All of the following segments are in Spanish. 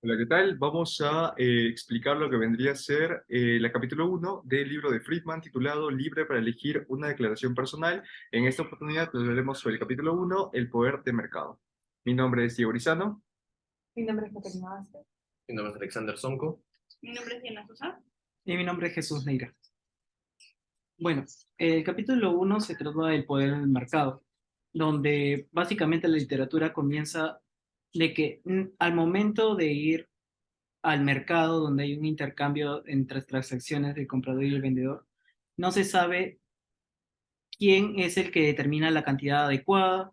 Hola, ¿qué tal? Vamos a explicar lo que vendría a ser el capítulo uno del libro de Friedman titulado Libre para elegir una declaración personal. En esta oportunidad hablaremos sobre el capítulo uno, el poder de mercado. Mi nombre es Diego Rizano. Mi nombre es Caterina Vázquez. Mi nombre es Alexander Sonko. Mi nombre es Diana Sosa. Y mi nombre es Jesús Neira. Bueno, el capítulo uno se trata del poder del mercado, donde básicamente la literatura comienza de que al momento de ir al mercado donde hay un intercambio entre transacciones del comprador y el vendedor, no se sabe quién es el que determina la cantidad adecuada,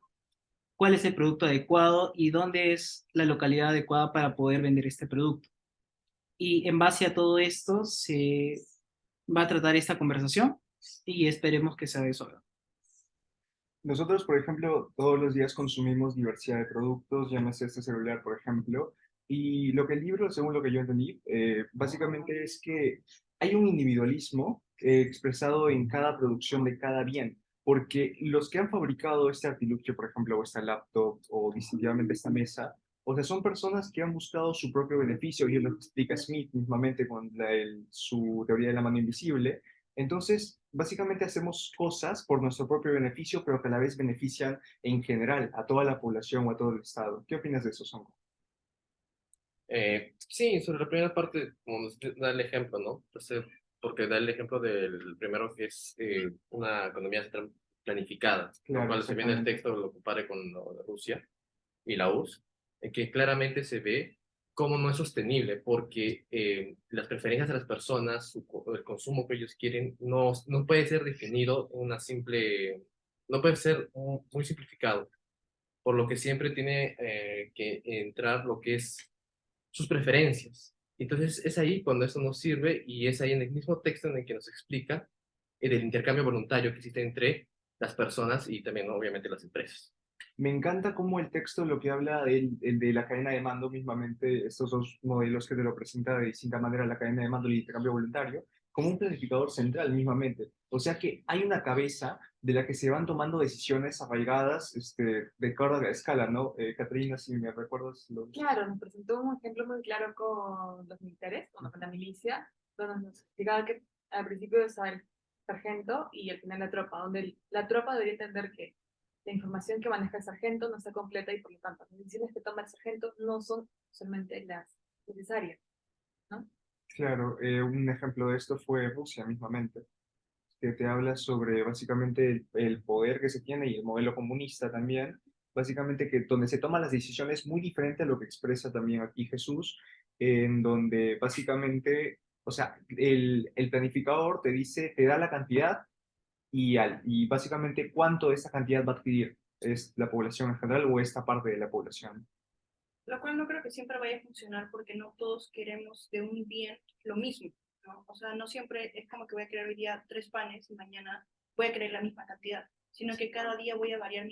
cuál es el producto adecuado y dónde es la localidad adecuada para poder vender este producto. Y en base a todo esto se va a tratar esta conversación y esperemos que sea de eso. Nosotros, por ejemplo, todos los días consumimos diversidad de productos, llámese este celular, por ejemplo, y lo que el libro, según lo que yo entendí, básicamente es que hay un individualismo expresado en cada producción de cada bien, porque los que han fabricado este artilugio, por ejemplo, o esta laptop, o distintivamente esta mesa, o sea, son personas que han buscado su propio beneficio, y es lo que explica Smith mismamente con su teoría de la mano invisible. Entonces, básicamente hacemos cosas por nuestro propio beneficio, pero que a la vez benefician en general a toda la población o a todo el Estado. ¿Qué opinas de eso, Sonko? Sí, sobre la primera parte, como nos da el ejemplo, ¿no? Porque da el ejemplo del primero que es una economía central planificada, lo Claro, cual se ve en el exactamente. texto, lo compare con lo de Rusia y la URSS, en que claramente se ve cómo no es sostenible, porque las preferencias de las personas, el consumo que ellos quieren, no puede ser definido en una simple, no puede ser muy simplificado, por lo que siempre tiene que entrar lo que es sus preferencias. Entonces es ahí cuando eso nos sirve y es ahí en el mismo texto en el que nos explica el intercambio voluntario que existe entre las personas y también obviamente las empresas. Me encanta cómo el texto lo que habla el de la cadena de mando, mismamente estos dos modelos que te lo presenta de distinta manera la cadena de mando y el intercambio voluntario, como un planificador central mismamente. O sea que hay una cabeza de la que se van tomando decisiones arraigadas de acuerdo a la escala, ¿no? Caterina, si me recuerdas. Claro, nos presentó un ejemplo muy claro con los militares, con la milicia, donde nos explicaba que al principio estaba el sargento y al final la tropa, donde la tropa debería entender que la información que maneja el sargento no está completa y por lo tanto las decisiones que toma el sargento no son solamente las necesarias, ¿no? Claro, un ejemplo de esto fue Rusia mismamente, que te habla sobre básicamente el poder que se tiene y el modelo comunista también, básicamente que donde se toman las decisiones muy diferente a lo que expresa también aquí Jesús, en donde básicamente, o sea, el planificador te dice, te da la cantidad y básicamente cuánto de esa cantidad va a adquirir, es la población en general o esta parte de la población. Lo cual no creo que siempre vaya a funcionar porque no todos queremos de un bien lo mismo, ¿no? O sea, no siempre es como que voy a querer hoy día 3 panes y mañana voy a querer la misma cantidad, sino que cada día voy a variar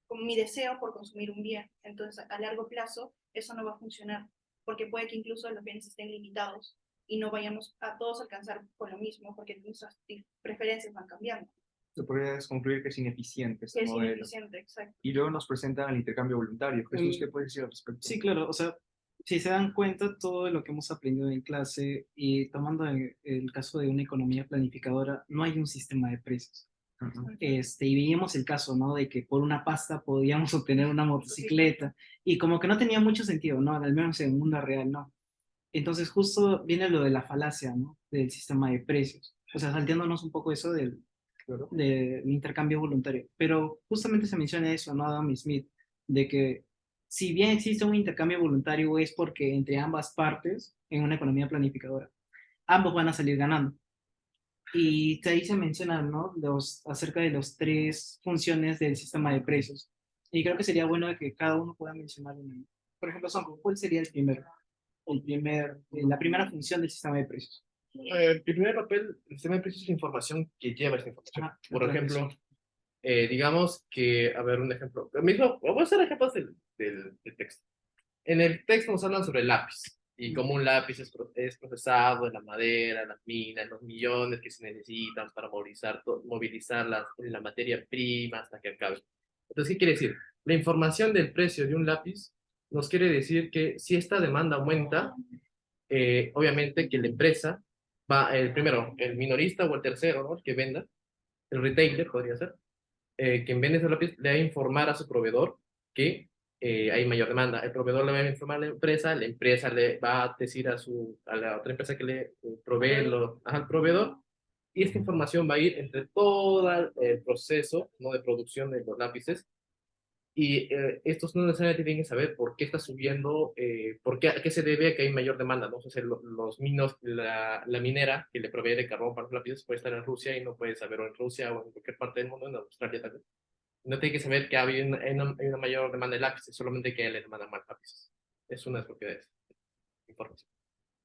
como mi deseo por consumir un bien. Entonces, a largo plazo, eso no va a funcionar porque puede que incluso los bienes estén limitados y no vayamos a todos alcanzar con lo mismo porque nuestras preferencias van cambiando. Se podría concluir que es ineficiente Que este es modelo. ineficiente, exacto. Y luego nos presentan el intercambio voluntario. Jesús, ¿qué puedes decir al respecto? Sí, claro, o sea, si se dan cuenta todo lo que hemos aprendido en clase y tomando el caso de una economía planificadora, no hay un sistema de precios. Ujú. Y veíamos el caso, ¿no? De que por una pasta podíamos obtener una motocicleta y como que no tenía mucho sentido, ¿no? Al menos en el mundo real, ¿no? Entonces justo viene lo de la falacia, ¿no? Del sistema de precios. O sea, salteándonos un poco eso Claro. del intercambio voluntario. Pero justamente se menciona eso, ¿no? Adam Smith, de que si bien existe un intercambio voluntario es porque entre ambas partes, en una economía planificadora, ambos van a salir ganando. Y ahí se menciona, ¿no? Acerca de las tres funciones del sistema de precios. Y creo que sería bueno que cada uno pueda mencionar una. Por ejemplo, Sonko, ¿cuál sería la primera función del sistema de precios? El primer papel, el sistema de precios es la información que lleva esta información. Ajá, la Por ejemplo, transmisión. digamos que, a ver, un ejemplo. Mismo, voy a hacer ejemplos del texto. En el texto nos hablan sobre el lápiz y cómo un lápiz es procesado en la madera, las minas, los millones que se necesitan para movilizar la materia prima hasta que acabe. Entonces, ¿qué quiere decir? La información del precio de un lápiz nos quiere decir que si esta demanda aumenta, obviamente que la empresa va, primero, el minorista o el tercero, ¿no? El que venda, el retailer podría ser, quien vende ese lápiz le va a informar a su proveedor que hay mayor demanda. El proveedor le va a informar a la empresa le va a decir a la otra empresa que le provee al proveedor, y esta información va a ir entre todo el proceso, ¿no?, de producción de los lápices, y estos no necesariamente tienen que saber por qué está subiendo, a qué se debe a que hay mayor demanda, ¿no? O sea, los minos, la minera que le provee de carbón para los lápices puede estar en Rusia y no puede saber, o en Rusia o en cualquier parte del mundo, en Australia también. No tiene que saber que hay una mayor demanda de lápices, solamente que le demandan más lápices. Es una de las propiedades. Información.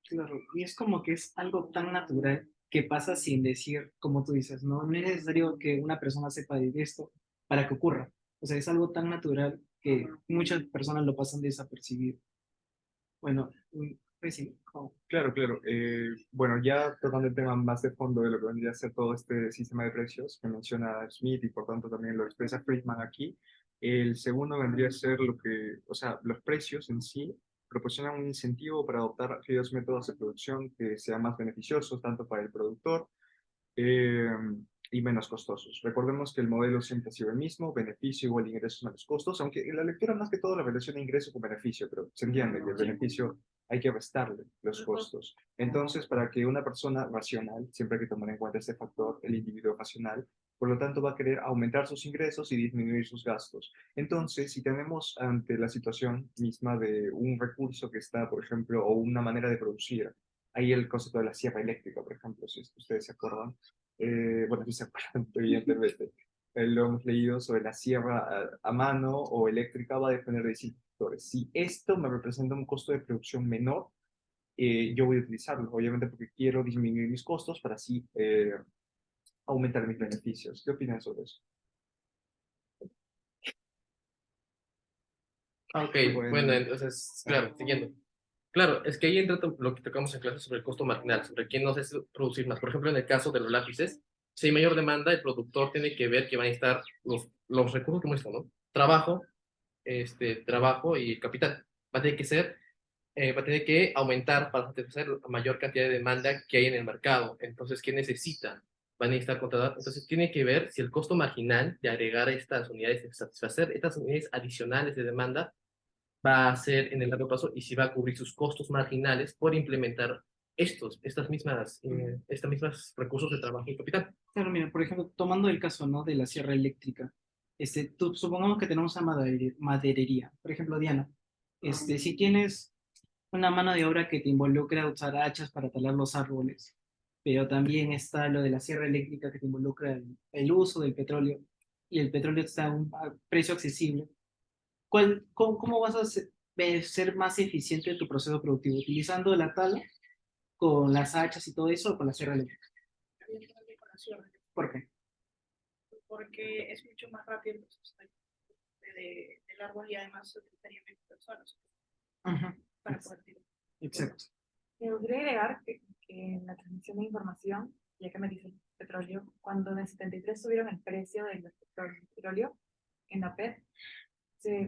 Claro, y es como que es algo tan natural que pasa sin decir, como tú dices, no, no es necesario que una persona sepa de esto para que ocurra. O sea, es algo tan natural que muchas personas lo pasan desapercibido. Bueno, pues sí, Claro, claro. Bueno, ya tocando el tema más de fondo de lo que vendría a ser todo este sistema de precios que menciona Smith y por tanto también lo expresa Friedman aquí, el segundo vendría a ser lo que, o sea, los precios en sí proporcionan un incentivo para adoptar aquellos métodos de producción que sean más beneficiosos tanto para el productor eh, y menos costosos. Recordemos que el modelo siempre ha sido el mismo, beneficio igual ingresos menos costos, aunque en la lectura más que todo la relación de ingreso con beneficio, pero se entiende que el beneficio hay que restarle los costos. Entonces, para que una persona racional, siempre hay que tomar en cuenta este factor, el individuo racional, por lo tanto va a querer aumentar sus ingresos y disminuir sus gastos. Entonces, si tenemos ante la situación misma de un recurso que está, por ejemplo, o una manera de producir, ahí el concepto de la sierra eléctrica, por ejemplo, si ustedes se acuerdan, bueno, si se acuerdan, evidentemente, lo hemos leído sobre la sierra a mano o eléctrica, va a depender de distintos factores. Si esto me representa un costo de producción menor, yo voy a utilizarlo, obviamente porque quiero disminuir mis costos para así aumentar mis beneficios. ¿Qué opinan sobre eso? Ok, Bueno, bueno, entonces, claro, siguiendo. Claro, es que ahí entra lo que tocamos en clase sobre el costo marginal, sobre quién nos hace producir más. Por ejemplo, en el caso de los lápices, si hay mayor demanda, el productor tiene que ver que van a estar los recursos que muestran, ¿no? Trabajo y capital. Va a tener que ser, va a tener que aumentar para satisfacer la mayor cantidad de demanda que hay en el mercado. Entonces, ¿qué necesita? Van a necesitar contratar. Entonces, tiene que ver si el costo marginal de agregar estas unidades, de satisfacer estas unidades adicionales de demanda, va a ser en el largo plazo y si va a cubrir sus costos marginales por implementar estas mismas recursos de trabajo y capital. claro, mira, por ejemplo, tomando el caso, ¿no?, de la sierra eléctrica, supongamos que tenemos una maderería, por ejemplo, Diana, si tienes una mano de obra que te involucra usar hachas para talar los árboles, pero también está lo de la sierra eléctrica que te involucra el uso del petróleo, y el petróleo está a precio accesible. ¿Cómo vas a ser más eficiente en tu proceso productivo? ¿Utilizando la tala con las hachas y todo eso o con la sierra eléctrica? Evidentemente con la sierra, ¿Por qué? porque es mucho más rápido el proceso del árbol y además se utilizaría menos personas Ujú. para poder tirar. Exacto. Me gustaría agregar que en la transmisión de información, ya que me dice el petróleo, cuando en el 73 subieron el precio del petróleo en la PET,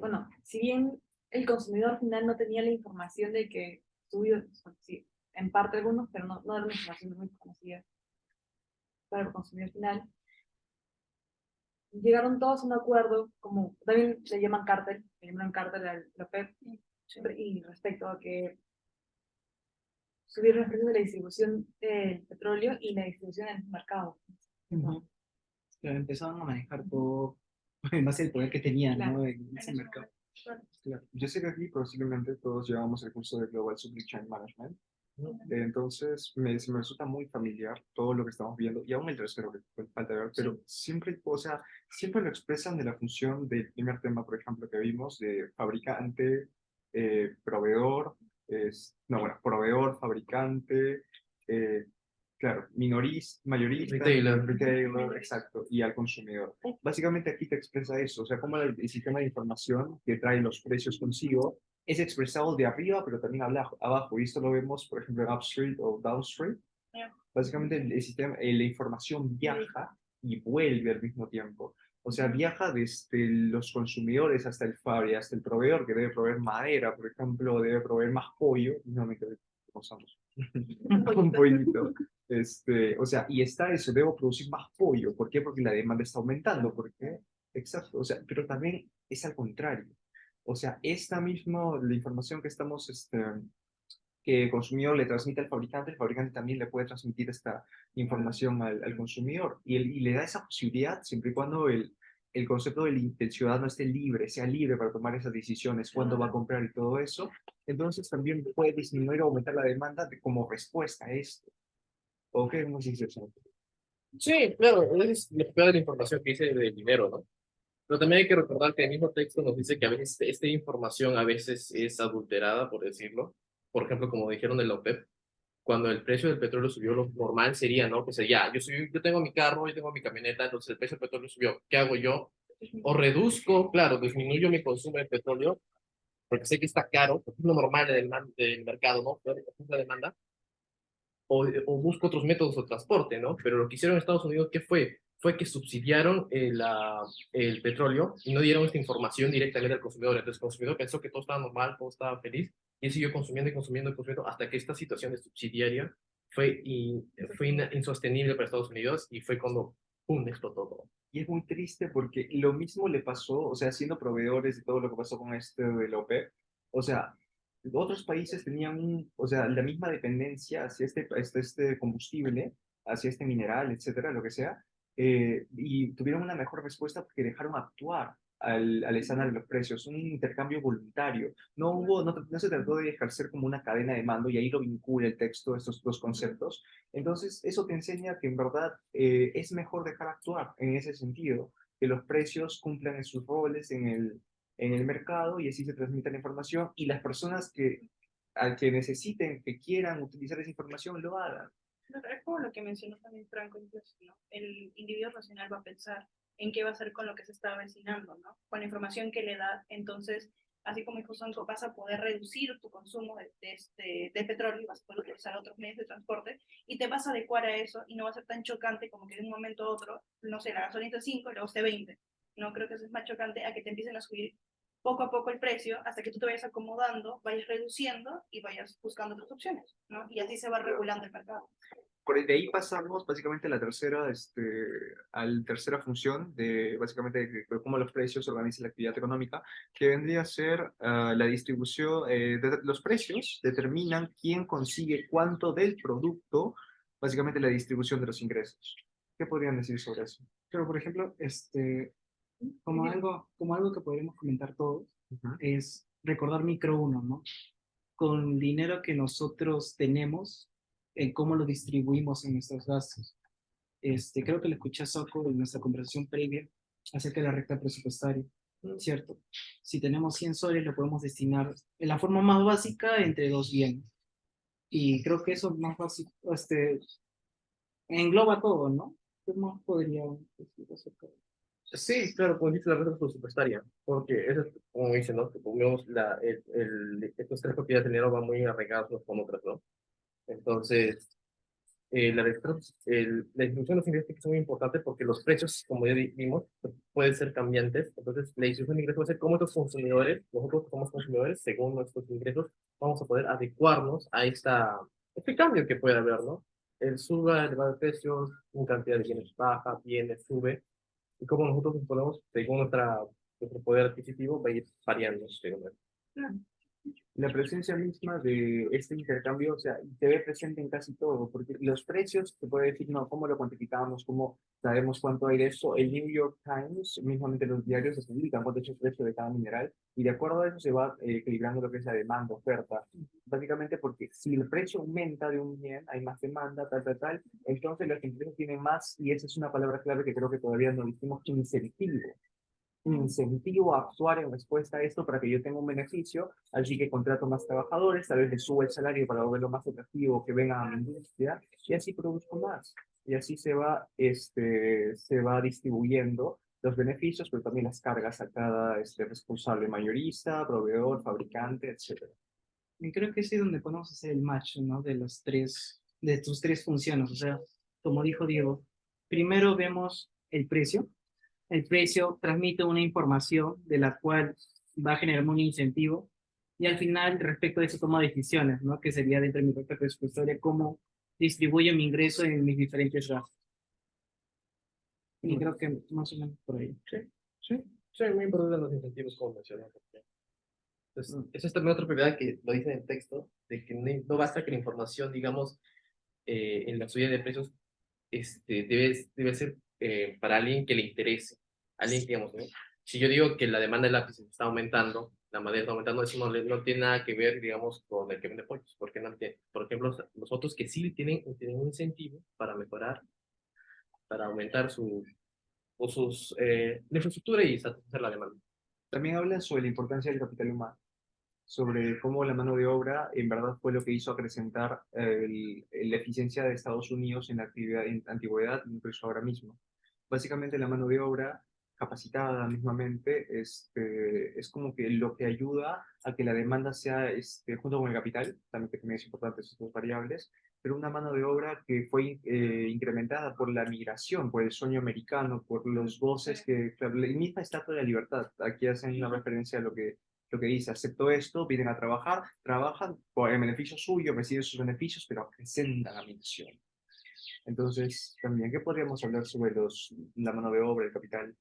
bueno, si bien el consumidor final no tenía la información de que subió, bueno, sí, en parte algunos, pero no era una información muy conocida para el consumidor final, llegaron todos a un acuerdo, como también le llaman cártel a la PEP, y respecto a que subieron los precios de la distribución del petróleo y la distribución en el mercado. Ujú. Claro, empezaron a manejar todo en base al poder que tenían, Claro. ¿no?, en ese mercado. claro. Yo sé que aquí posiblemente todos llevamos el curso de Global Supply Chain Management. Entonces, se me resulta muy familiar todo lo que estamos viendo, y aún el tercero que falta ver, pero siempre, o sea, siempre lo expresan de la función del primer tema, por ejemplo, que vimos, de fabricante, proveedor, no, bueno, proveedor, fabricante, eh, claro, mayorista, retailer, exacto, y al consumidor. Básicamente aquí te expresa eso, o sea, cómo el sistema de información que trae los precios consigo es expresado de arriba, pero también abajo. Y esto lo vemos, por ejemplo, en Upstream o Downstream. Básicamente el sistema, la información viaja y vuelve al mismo tiempo. O sea, viaja desde los consumidores hasta hasta el proveedor que debe proveer madera, por ejemplo, debe proveer más pollo. No me quedé, usamos un pollito. O sea, y está eso, debo producir más pollo. ¿Por qué? Porque la demanda está aumentando. ¿Por qué? Exacto. O sea, pero también es al contrario. O sea, esta misma, la información que estamos, que el consumidor le transmite al fabricante, el fabricante también le puede transmitir esta información al consumidor. Y le da esa posibilidad siempre y cuando el concepto del ciudadano esté libre, sea libre para tomar esas decisiones, cuándo va a comprar y todo eso. Entonces también puede disminuir o aumentar la demanda como respuesta a esto. ¿O qué hemos dicho eso? Sí, claro, es lo peor de la información que dice del dinero, ¿no? Pero también hay que recordar que el mismo texto nos dice que a veces esta información a veces es adulterada, por decirlo. Por ejemplo, como dijeron en la OPEP, cuando el precio del petróleo subió, lo normal sería, ¿no? Que sería, yo tengo mi carro, yo tengo mi camioneta, entonces el precio del petróleo subió. ¿Qué hago yo? O reduzco, claro, disminuyo mi consumo de petróleo, porque sé que está caro, porque es lo normal del mercado, ¿no? La demanda, o busco otros métodos de transporte, ¿no? Pero lo que hicieron en Estados Unidos, ¿qué fue? Fue que subsidiaron el petróleo y no dieron esta información directamente al consumidor. Entonces el consumidor pensó que todo estaba normal, todo estaba feliz, y él siguió consumiendo y consumiendo y consumiendo hasta que esta situación de subsidiaria fue insostenible para Estados Unidos y fue cuando, ¡pum!, explotó todo. Y es muy triste porque lo mismo le pasó, o sea, siendo proveedores de todo lo que pasó con este de la OPEP, o sea, otros países tenían, o sea, la misma dependencia hacia este combustible, hacia este mineral, etcétera, lo que sea, y tuvieron una mejor respuesta porque dejaron actuar al estándar de los precios, un intercambio voluntario. No se trató de ejercer como una cadena de mando y ahí lo vincula el texto, estos dos conceptos. Entonces, eso te enseña que en verdad es mejor dejar actuar en ese sentido, que los precios cumplan en sus roles en el mercado y así se transmite la información y las personas al que necesiten, que quieran utilizar esa información, lo hagan. Pero es como lo que mencionó también Franco, incluso, ¿no? El individuo racional va a pensar en qué va a hacer con lo que se está avecinando, ¿no? Con la información que le da, entonces, así como dijo Santo, vas a poder reducir tu consumo de petróleo y vas a poder utilizar otros medios de transporte y te vas a adecuar a eso y no va a ser tan chocante como que de un momento a otro, no sé, la gasolina está 5 y luego esté 20. No creo que eso es más chocante a que te empiecen a subir poco a poco el precio hasta que tú te vayas acomodando, vayas reduciendo y vayas buscando otras opciones, ¿no? Y así se va regulando el mercado. De ahí pasamos básicamente a la tercera función de básicamente de cómo los precios organizan la actividad económica, que vendría a ser la distribución de los precios, determinan quién consigue cuánto del producto, básicamente la distribución de los ingresos. ¿Qué podrían decir sobre eso? Pero, por ejemplo, como algo que podríamos comentar todos, Ujú. es recordar micro uno, ¿no? Con dinero que nosotros tenemos, cómo lo distribuimos en nuestros gastos. Creo que le escuché a Soco en nuestra conversación previa acerca de la recta presupuestaria, ¿cierto? Si tenemos 100 soles, lo podemos destinar en la forma más básica entre dos bienes. Y creo que eso más básico, engloba todo, ¿no? ¿Qué más podría decir acerca de eso? Sí, claro, como dice la red presupuestaria, porque eso es, como dicen, ¿no? Que pongamos estos tres propiedades de dinero van muy arraigados unos con otras, ¿no? Entonces, la distribución de los ingresos es muy importante porque los precios, como ya vimos, pues, pueden ser cambiantes. Entonces, la distribución de ingresos va a ser cómo estos consumidores, nosotros que somos consumidores, según nuestros ingresos, vamos a poder adecuarnos a este cambio que puede haber, ¿no? El suba, el baja de precios, una cantidad de bienes baja, bienes sube, y cómo nosotros nos ponemos, según nuestro poder adquisitivo, va a ir variando, según eso. La presencia misma de este intercambio, o sea, se ve presente en casi todo, porque los precios, se puede decir, no, cómo lo cuantificamos, cómo sabemos cuánto hay de eso. El New York Times, mismamente los diarios, se publican cuánto es el precio de cada mineral, y de acuerdo a eso se va equilibrando lo que es la demanda, oferta. Básicamente porque si el precio aumenta de un bien, hay más demanda, tal, entonces las empresas tienen más, y esa es una palabra clave que creo que todavía no dijimos, incentivo incentivo a actuar en respuesta a esto para que yo tenga un beneficio, así que contrato más trabajadores, tal vez les subo el salario para volverlo más atractivo, que vengan a mi industria, y así produzco más. Y así se va distribuyendo los beneficios, pero también las cargas a cada responsable mayorista, proveedor, fabricante, etc. Y creo que sí es donde podemos hacer el match, ¿no? De tus tres funciones. O sea, como dijo Diego, primero vemos el precio, el precio transmite una información de la cual va a generar un incentivo y al final respecto de eso toma decisiones, ¿no? Que sería dentro de mi parte presupuestaria cómo distribuyo mi ingreso en mis diferentes gastos. Y creo que más o menos por ahí. Sí, sí, muy importante los incentivos, como mencionas. Entonces, eso es también otra propiedad que lo dice en el texto, de que no basta que la información, digamos, en la subida de precios debe ser para alguien que le interese, alguien que, digamos, ¿no? Si yo digo que la demanda de lápices está aumentando, la madera está aumentando, eso no tiene nada que ver, digamos, con el que vende pollos, porque no tiene, por ejemplo, los otros que sí tienen un incentivo para mejorar, para aumentar la infraestructura y satisfacer la demanda. También habla sobre la importancia del capital humano, sobre cómo la mano de obra en verdad fue lo que hizo acrecentar la eficiencia de Estados Unidos en la actividad en antigüedad, incluso ahora mismo. Básicamente la mano de obra capacitada mismamente es como que lo que ayuda a que la demanda sea, junto con el capital, también que también es importante esas dos variables, pero una mano de obra que fue incrementada por la migración, por el sueño americano, por los goces que, claro, la misma Estatua de la Libertad, aquí hacen una referencia a lo que dice, acepto esto, vienen a trabajar, trabajan por el beneficio suyo, reciben sus beneficios, pero acrecentan la nación. Entonces, también, ¿qué podríamos hablar sobre la mano de obra, el capital?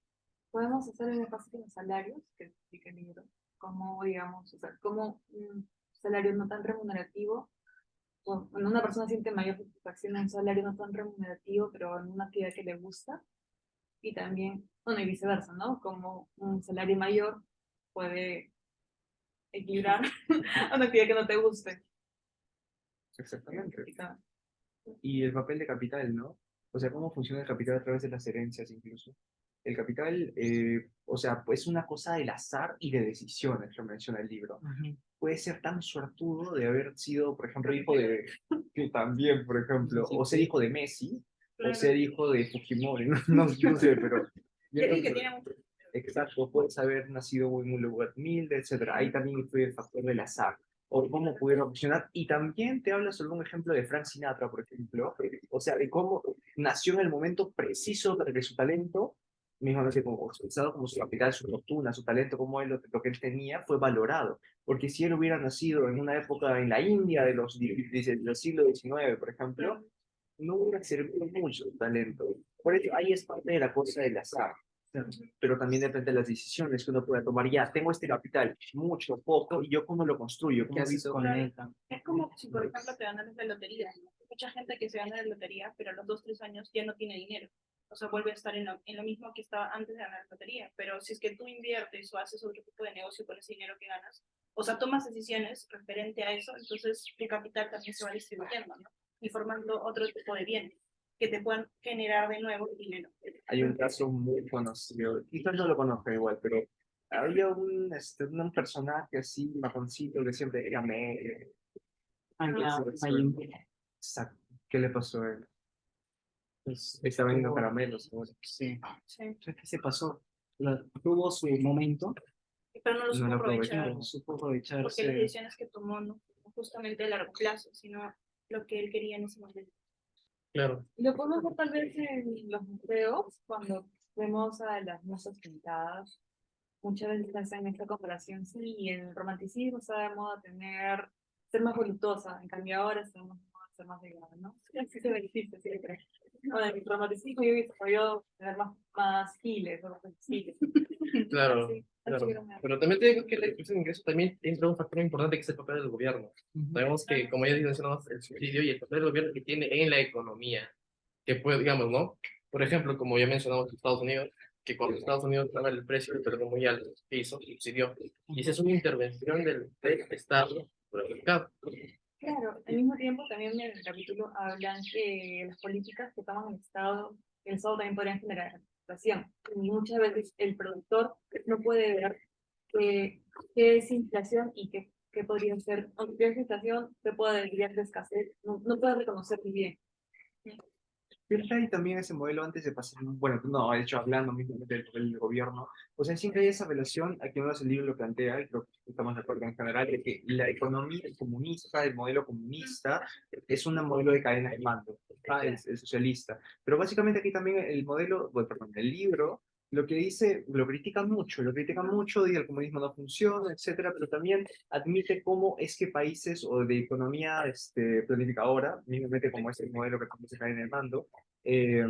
Podemos hacer un énfasis en los salarios, que explica el libro, como, digamos, o sea, como un salario no tan remunerativo, o cuando una persona siente mayor satisfacción en un salario no tan remunerativo, pero en una actividad que le gusta, y también, bueno, y viceversa, ¿no? Como un salario mayor puede equilibrar a una actividad que no te guste. Exactamente. Y tal. Y el papel de capital, ¿no? O sea, cómo funciona el capital a través de las herencias incluso. El capital, o sea, pues una cosa del azar y de decisiones, lo menciona el libro. Puede ser tan suertudo de haber sido, por ejemplo, hijo de, que también, por ejemplo, o ser hijo de Messi, o ser hijo de Fujimori, no sé, pero... Que tiene mucho. Exacto, puedes haber nacido en un lugar humilde, etcétera. Ahí también influye el factor del azar, o cómo pudieron funcionar. Y también te habla sobre un ejemplo de Frank Sinatra, por ejemplo, o sea, de cómo nació en el momento preciso para que su talento, mismo no sé, como expresado como su capital, su fortuna, su talento, como lo que él tenía, fue valorado. Porque si él hubiera nacido en una época en la India del siglo XIX, por ejemplo, no hubiera servido mucho su talento. Por eso ahí es parte de la cosa del azar, pero también depende de las decisiones que uno pueda tomar. Ya, tengo este capital, mucho, poco, y yo cómo lo construyo, ¿Qué cómo haces evito... con él? Es como si, por ejemplo, te ganas la lotería. Hay mucha gente que se gana la lotería, pero a los 2, 3 años ya no tiene dinero. O sea, vuelve a estar en lo mismo que estaba antes de ganar la lotería. Pero si es que tú inviertes o haces otro tipo de negocio con ese dinero que ganas, o sea, tomas decisiones referente a eso, entonces el capital también se va distribuyendo, ¿no? Y formando otro tipo de bienes que te puedan generar de nuevo dinero. Hay un caso muy conocido, quizás no lo conozca igual, pero había un personaje así, marroncito, que siempre era medio. Ah, ya, Sí, ahí, exacto. ¿Qué le pasó a él? pues, Estaba vendiendo estuvo- caramelos, ¿no? Sí. Sí. Entonces, ¿qué se pasó? Tuvo su momento, Pero no lo No supo lo aprovechar. aprovechó. no supo Porque las aprovecharse. decisiones que tomó no fueron justamente a largo plazo, sino lo que él quería en ese momento. Claro, Lo podemos ver tal vez en los museos, cuando vemos a las musas pintadas, muchas veces hacen esta comparación, sí, el romanticismo está de moda ser más voluptuosa, en cambio ahora estamos de moda ser más delgada, ¿no? Sí, así se existe siempre. Bueno, el romanticismo yo he visto yo tener más giles, o más giles. claro, Así, claro. así era mejor. Pero también te digo que la distribución de ingresos también entra un factor importante que es el papel del gobierno. Ujú. Sabemos que, como ya mencionamos, el subsidio y el papel del gobierno que tiene en la economía, que puede, digamos, ¿no? Por ejemplo, como ya mencionamos Estados Unidos, que cuando Estados Unidos daba el precio del petróleo muy alto, ¿qué hizo? Subsidió. Y esa es una intervención del Estado por el mercado. Claro, al mismo tiempo también en el capítulo hablan que las políticas que toman el Estado también podrían generar inflación. Y muchas veces el productor no puede ver qué es inflación y qué podría ser, aunque es inflación, se puede desviar de escasez, no puede reconocer muy bien. Siempre hay también ese modelo antes de pasar, bueno, no, de hecho, hablando mismo del gobierno, o sea, siempre hay esa relación, aquí no es el libro lo plantea, y creo que estamos de acuerdo en general, de que la economía comunista, el modelo comunista, es un modelo de cadena de mando, es socialista. Pero básicamente aquí también el modelo, bueno, perdón, el libro lo que dice, lo critica mucho, dice el comunismo no funciona, etcétera, pero también admite cómo es que países o de economía planificadora, mismamente como es el modelo que se cae en el mando, eh,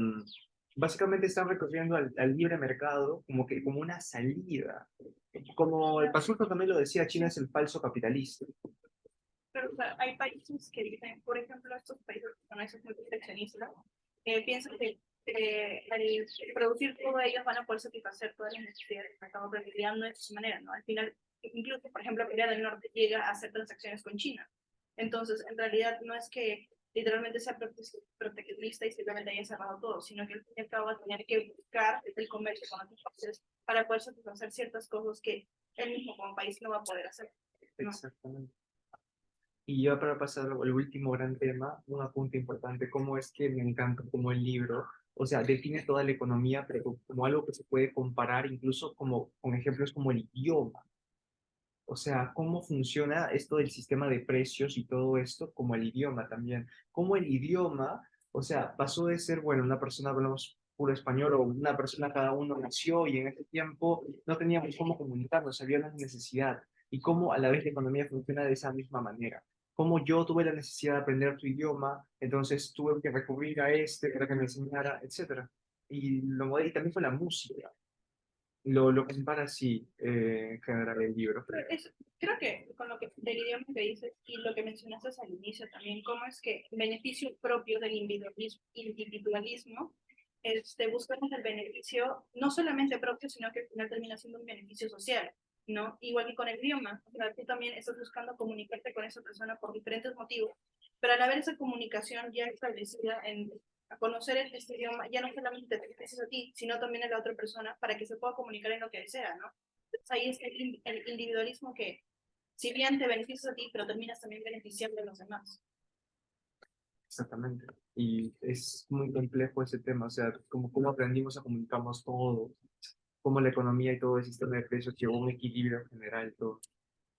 básicamente están recurriendo al libre mercado como que como una salida. Como el Pasurto también lo decía, China es el falso capitalista. Pero o sea, hay países que dicen, por ejemplo, estos países que son esos muy proteccionistas, piensan que al producir todo ellos van a poder satisfacer todas las necesidades del mercado, pero en realidad no es de esa manera, ¿no? Al final, incluso, por ejemplo, Corea del Norte llega a hacer transacciones con China. Entonces, en realidad no es que literalmente sea proteccionista y simplemente haya cerrado todo, sino que al fin y al cabo va a tener que buscar el comercio con otros países para poder satisfacer ciertas cosas que él mismo como país no va a poder hacer, ¿no? Exactamente. Y ya para pasar al último gran tema, un apunte importante, cómo es que me encanta como el libro, o sea, define toda la economía, pero como algo que se puede comparar incluso como con ejemplos como el idioma. O sea, cómo funciona esto del sistema de precios y todo esto, como el idioma también. Cómo el idioma, o sea, pasó de ser, bueno, una persona hablamos puro español o una persona cada uno nació y en ese tiempo no teníamos cómo comunicarnos, había una necesidad. Y cómo a la vez la economía funciona de esa misma manera. Cómo yo tuve la necesidad de aprender tu idioma, entonces tuve que recurrir a este para que me enseñara, etcétera. Y también fue la música. Lo compara así, en general, el libro. Pero creo que con lo que del idioma que dices y lo que mencionaste al inicio también, cómo es que el beneficio propio del individualismo buscamos el beneficio no solamente propio, sino que al final termina siendo un beneficio social, ¿no? Igual que con el idioma, o sea, tú también estás buscando comunicarte con esa persona por diferentes motivos, pero al haber esa comunicación ya establecida a conocer este idioma, ya no solamente te beneficias a ti, sino también a la otra persona para que se pueda comunicar en lo que desea, ¿no? Entonces ahí es el individualismo que, si bien te beneficias a ti, pero terminas también beneficiando a los demás. Exactamente. Y es muy complejo ese tema, o sea, como cómo aprendimos a comunicarnos todo, cómo la economía y todo el sistema de precios llevó a un equilibrio general, todo.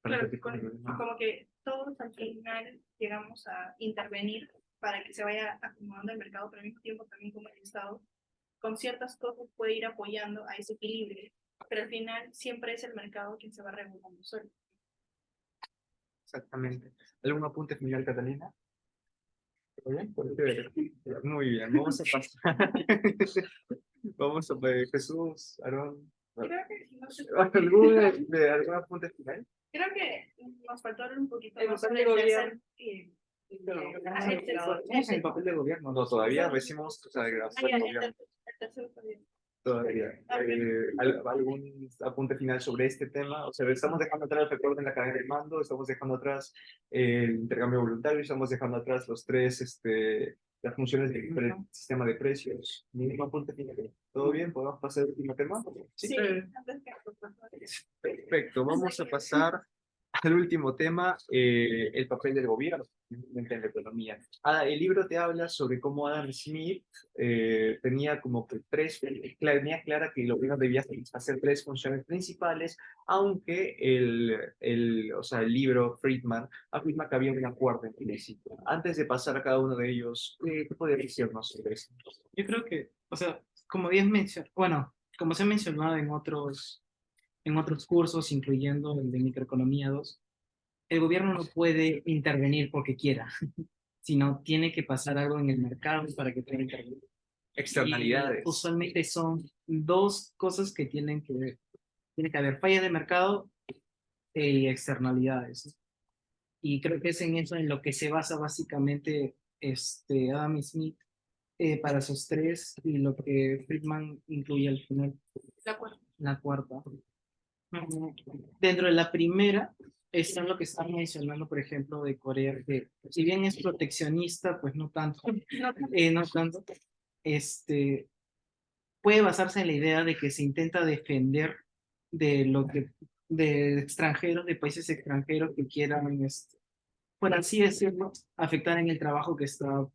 Para Claro, este tipo de problemas. como que todos al final llegamos a intervenir para que se vaya acomodando el mercado, pero al mismo tiempo también como el Estado, con ciertas cosas puede ir apoyando a ese equilibrio, pero al final siempre es el mercado quien se va regulando solo. Exactamente. ¿Algún apunte final, Catalina? ¿Todo bien? Muy bien, vamos a pasar. Vamos a ver, Jesús, Aarón. Creo que, no sé, ¿Algún apunte final? creo que nos faltó hablar un poquito El más papel sobre de el gobierno. ¿Estamos en el papel de gobierno? No, todavía decimos, o sea, de gobierno. el tercer periodo. Todavía. ¿Algún apunte final sobre este tema? O sea, estamos dejando atrás el factor de la cadena de mando, estamos dejando atrás el intercambio voluntario, estamos dejando atrás los tres, las funciones del sistema de precios. Mínimo apunte final. ¿Todo bien? ¿Podemos pasar al último tema? Sí, antes que Perfecto, vamos a pasar al último tema, el papel del gobierno en la economía. El libro te habla sobre cómo Adam Smith tenía como que tenía clara que el gobierno debía hacer tres funciones principales, aunque o sea, el libro Friedman afirma que había un acuerdo entre sí. Antes de pasar a cada uno de ellos, ¿qué podría decirnos sobre esto? Yo creo que, o sea, como bien mencionado, bueno, como se ha mencionado en otros cursos, incluyendo el de Microeconomía 2, el gobierno no puede intervenir porque quiera, sino tiene que pasar algo en el mercado para que pueda intervenir. Externalidades. Y usualmente son dos cosas que tienen que ver. Tiene que haber fallas de mercado y externalidades, ¿no? Y creo que es en eso en lo que se basa básicamente Adam Smith para sus tres y lo que Friedman incluye al final, la cuarta. la cuarta. Dentro de la primera está lo que están mencionando, por ejemplo, de Corea, que si bien es proteccionista, pues no tanto, no tanto, puede basarse en la idea de que se intenta defender de lo que, de extranjeros, de países extranjeros que quieran, por así decirlo, afectar en el trabajo que está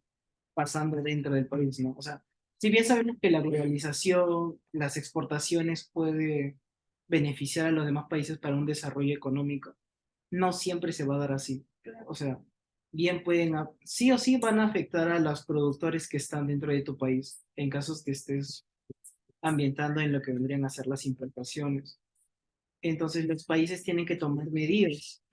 pasando dentro del país, ¿no? O sea, si bien sabemos que la globalización, las exportaciones puede beneficiar a los demás países para un desarrollo económico, no siempre se va a dar así. O sea, bien pueden, sí o sí van a afectar a los productores que están dentro de tu país, en casos que estés ambientando en lo que vendrían a ser las importaciones. Entonces los países tienen que tomar medidas,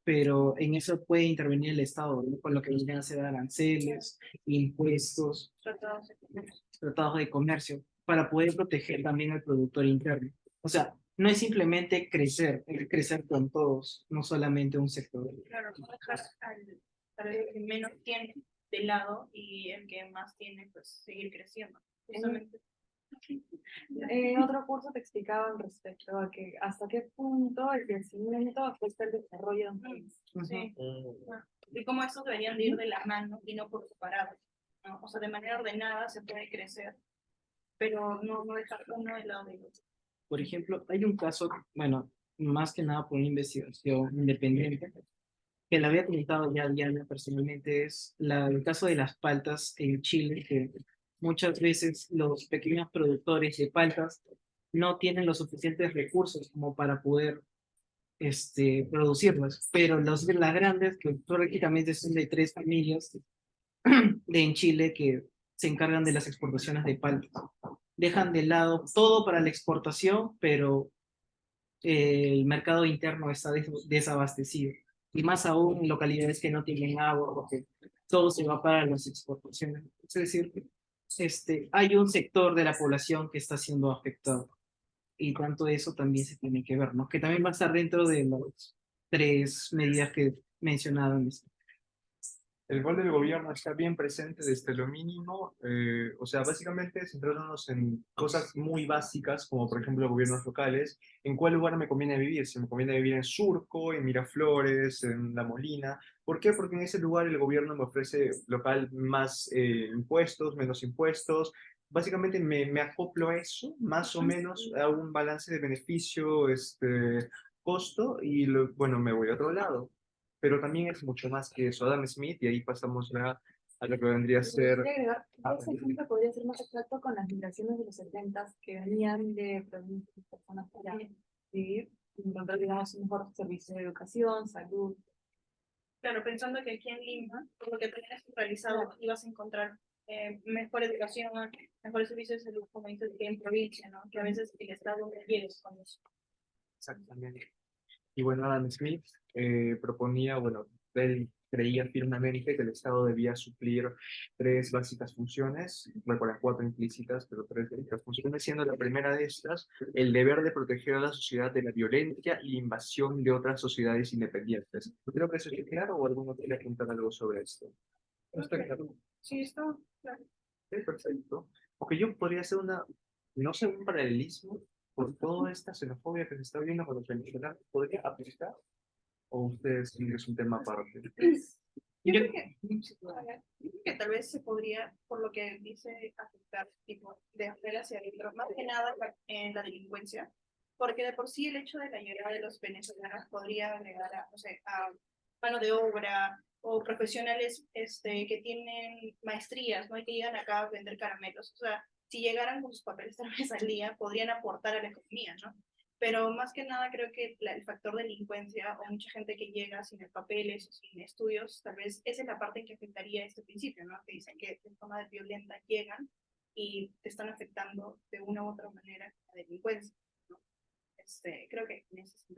pero en eso puede intervenir el Estado, ¿no? Con lo que vendrían a ser aranceles, impuestos, tratados económicos. tratados de comercio, para poder proteger también al productor interno. O sea, no es simplemente crecer, es crecer con todos, no solamente un sector. Claro, no dejar al que menos tiene de lado y el que más tiene, pues seguir creciendo. Justamente. En otro curso te explicaban respecto a que hasta qué punto el crecimiento afecta el desarrollo de un país. Sí. Y cómo estos deberían de ir de la mano y no por separado, ¿no? O sea, de manera ordenada se puede crecer, pero no dejar uno del lado del otro. Por ejemplo, hay un caso, bueno, más que nada por una investigación independiente, que la había comentado ya Diana personalmente, es el caso de las paltas en Chile, que muchas veces los pequeños productores de paltas no tienen los suficientes recursos como para poder producirlas, pero las grandes, que prácticamente son de 3 familias en Chile que se encargan de las exportaciones de paltas. Dejan de lado todo para la exportación, pero el mercado interno está desabastecido. Y más aún en localidades que no tienen agua, porque todo se va para las exportaciones. Es decir, hay un sector de la población que está siendo afectado. Y tanto eso también se tiene que ver, ¿no? Que también va a estar dentro de las 3 medidas que mencionaban. El rol del gobierno está bien presente desde lo mínimo, o sea, básicamente centrándonos en cosas muy básicas, como por ejemplo gobiernos locales, en cuál lugar me conviene vivir, si me conviene vivir en Surco, en Miraflores, en La Molina. ¿Por qué? Porque en ese lugar el gobierno me ofrece local más impuestos, menos impuestos. Básicamente me acoplo a eso, más o menos a un balance de beneficio, costo, y bueno, me voy a otro lado, pero también es mucho más que eso. Adam Smith, y ahí pasamos ya a lo que vendría a ser... Quería agregar, ese ejemplo podría ser más exacto con las migraciones de los 70 que venían de provincias y personas para vivir y encontrar, digamos, un mejor servicio de educación, salud. Claro, pensando que aquí en Lima, por lo que tenías realizado, ibas a encontrar mejor educación, mejores servicios de salud, como dices, que en provincia, ¿no? Que a veces el Estado no quiere con eso. Exactamente. Y bueno, Adam Smith proponía, bueno, él creía firmemente que el Estado debía suplir 3 básicas funciones, bueno, 4 implícitas, pero 3 básicas funciones, siendo la primera de estas el deber de proteger a la sociedad de la violencia y la invasión de otras sociedades independientes. Creo que eso es claro, o alguno quiere apuntar algo sobre esto. ¿No está claro? Sí, está claro. Sí, perfecto. Porque yo podría hacer no sé, un paralelismo por toda esta xenofobia que se está viendo con los venezolanos. ¿Podría aplicar? ¿O ustedes creen que es un tema aparte? Yo creo que tal vez se podría, por lo que dice, afectar tipo de afuera hacia adentro, más que nada en la delincuencia, porque de por sí el hecho de la llegada de los venezolanos podría agregar a, no sé, a mano de obra o profesionales que tienen maestrías, ¿no? Y que llegan acá a vender caramelos. O sea, si llegaran con sus papeles tal vez al día, podrían aportar a la economía, ¿no? Pero más que nada creo que el factor delincuencia o mucha gente que llega sin papeles o sin estudios, tal vez esa es la parte en que afectaría este principio, ¿no? Que dicen que de forma violenta llegan y te están afectando de una u otra manera la delincuencia, ¿no? Creo que en ese sentido...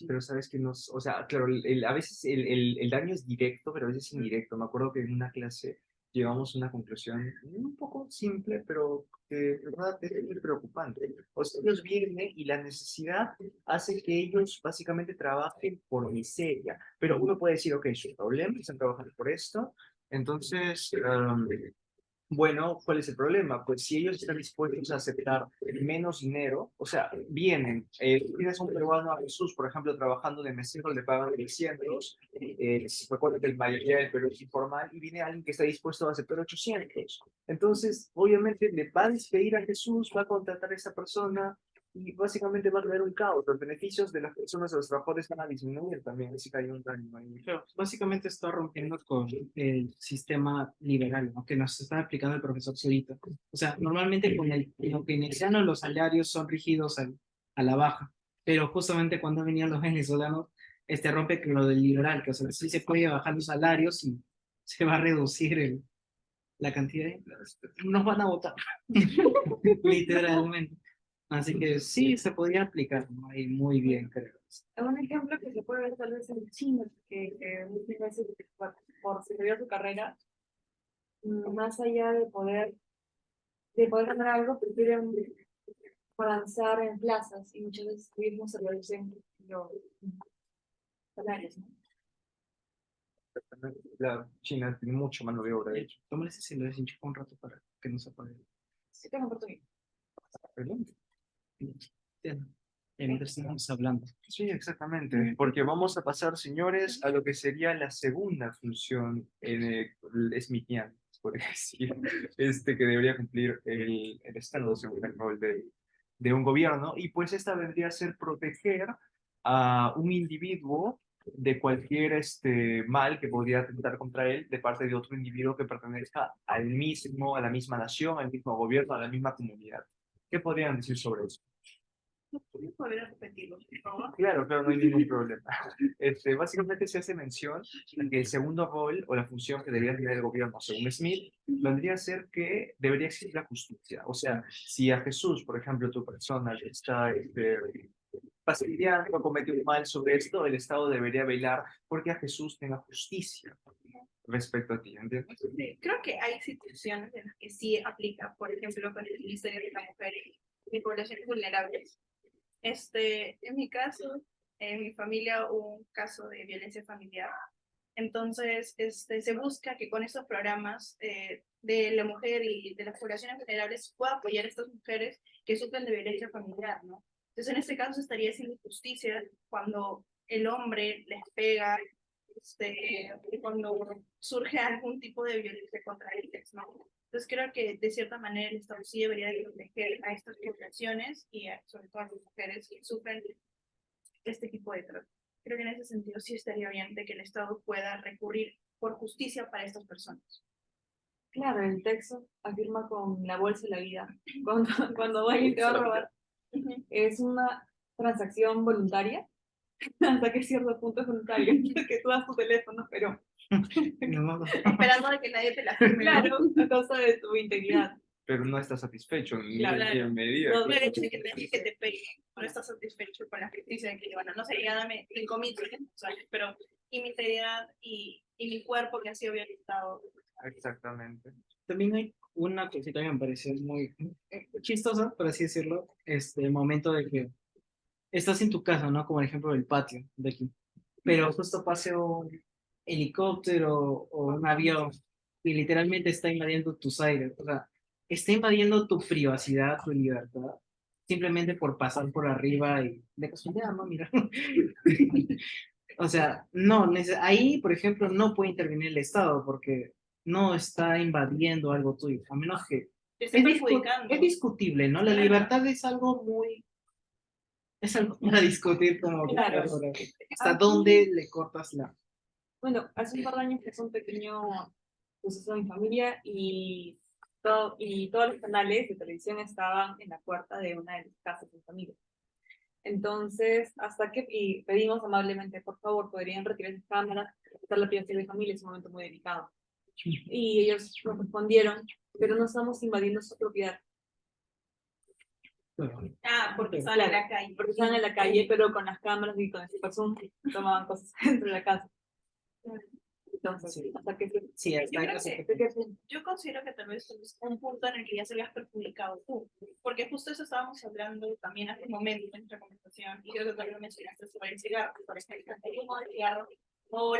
Pero sabes que nos, o sea, claro, a veces el daño es directo, pero a veces indirecto. Me acuerdo que en una clase llegamos a una conclusión un poco simple, pero que de verdad es muy preocupante. O sea, ellos vienen y la necesidad hace que ellos básicamente trabajen por miseria. Pero uno puede decir, ok, su problema, están trabajando por esto. Entonces, bueno, ¿cuál es el problema? Pues si ellos están dispuestos a aceptar menos dinero, o sea, vienen, tienes un peruano a Jesús, por ejemplo, trabajando de mesero, le pagan 600, recuerda que la mayoría del Perú es informal, y viene alguien que está dispuesto a aceptar 800. Entonces, obviamente, le va a despedir a Jesús, va a contratar a esa persona, y básicamente va a haber un caos. Los beneficios de las personas, de los trabajadores van a disminuir también, así que hay un daño ahí. Pero básicamente está rompiendo con el sistema liberal, ¿no? Que nos está explicando el profesor Zurita. O sea, normalmente con lo keynesiano los salarios son rígidos a la baja, pero justamente cuando venían los venezolanos, rompe con lo del liberal, que o sea, sí se puede bajar los salarios y se va a reducir la cantidad de empleados, nos van a votar, literalmente. Así que sí, se podría aplicar, ¿no? Ahí muy bien, creo. Un ejemplo que se puede ver tal vez en China, que muchas veces por seguir su carrera, más allá de poder ganar algo, prefieren avanzar en plazas y muchas veces mismos se reducen los salarios, ¿no? La China tiene mucho mano de obra, de hecho. Tómale ese si lo desenchufa un rato para que no se apague. Sí tengo oportunidad. ¿Perdón? Mientras estamos hablando. Sí, exactamente, porque vamos a pasar, señores, a lo que sería la segunda función smithiana, por decir, que debería cumplir el Estado según el rol de un gobierno, y pues esta vendría a ser proteger a un individuo de cualquier mal que podría atentar contra él de parte de otro individuo que pertenezca a la misma nación, al mismo gobierno, a la misma comunidad. ¿Qué podrían decir sobre eso? ¿Puedes volver a repetirlo, por favor? Claro, claro, no hay ningún problema. Básicamente se hace mención de que el segundo rol o la función que debería tener el gobierno, según Smith, vendría a ser que debería existir la justicia. O sea, si a Jesús, por ejemplo, tu persona está fastidiando o cometió un mal sobre esto, el Estado debería velar porque a Jesús tenga justicia respecto a ti, ¿entiendes? Sí, creo que hay situaciones en las que sí aplica, por ejemplo, con el Ministerio de la Mujer y poblaciones vulnerables. En mi caso, en mi familia hubo un caso de violencia familiar. Entonces, se busca que con estos programas de la mujer y de las poblaciones vulnerables pueda apoyar a estas mujeres que sufren de violencia familiar, ¿no? Entonces, en este caso estaría haciendo justicia cuando el hombre les pega, cuando surge algún tipo de violencia contra ellas, ¿no? Entonces, creo que de cierta manera el Estado sí debería de proteger a estas poblaciones y sobre todo a las mujeres que sufren este tipo de trato. Creo que en ese sentido sí estaría bien de que el Estado pueda recurrir por justicia para estas personas. Claro, el texto afirma con la bolsa de la vida. Cuando alguien te va a robar, es una transacción voluntaria, hasta que cierto punto es voluntario, que tú das tu teléfono, pero Esperando de que nadie te la firme. claro, a causa de tu integridad. Pero no está satisfecho ni Claro. en medida. No, El hecho de que te peguen, no estás satisfecho con la justicia de que, bueno, no sé, ya dame 5,000, pero y mi integridad y mi cuerpo que ha sido violentado. Exactamente. También hay una cosita que me pareció muy chistosa, por así decirlo, el momento de que estás en tu casa, ¿no? Como el ejemplo del patio de aquí, pero justo pase un helicóptero o un avión y literalmente está invadiendo tus aires, o sea, está invadiendo tu privacidad, tu libertad, simplemente por pasar por arriba y de casualidad, ¿no? Mira. O sea, no, ahí, por ejemplo, no puede intervenir el Estado porque no está invadiendo algo tuyo, a menos que Te está perjudicando. es discutible, ¿no? La libertad es algo muy, es algo para discutir como Claro. hasta dónde le cortas la... Bueno, hace un par de años que fue un pequeño suceso en mi familia y todos los canales de televisión estaban en la puerta de una de las casas de mi familia. Entonces, y pedimos amablemente, por favor, podrían retirar sus cámaras, estar la privacidad de mi familia, es un momento muy delicado. Y ellos nos respondieron, pero no estamos invadiendo su propiedad. Porque estaban en la calle. Porque estaban en la calle, pero con las cámaras y con ese zoom tomaban cosas dentro de la casa. Entonces, Sí. hasta que Sí, hasta Yo creo ahí que- Yo considero que tal vez es un punto en el que ya se habías perjudicado tú, porque justo eso estábamos hablando también hace un momento en nuestra conversación, y creo que también lo mencionaste sobre el cigarro, por ejemplo, el humo del cigarro, o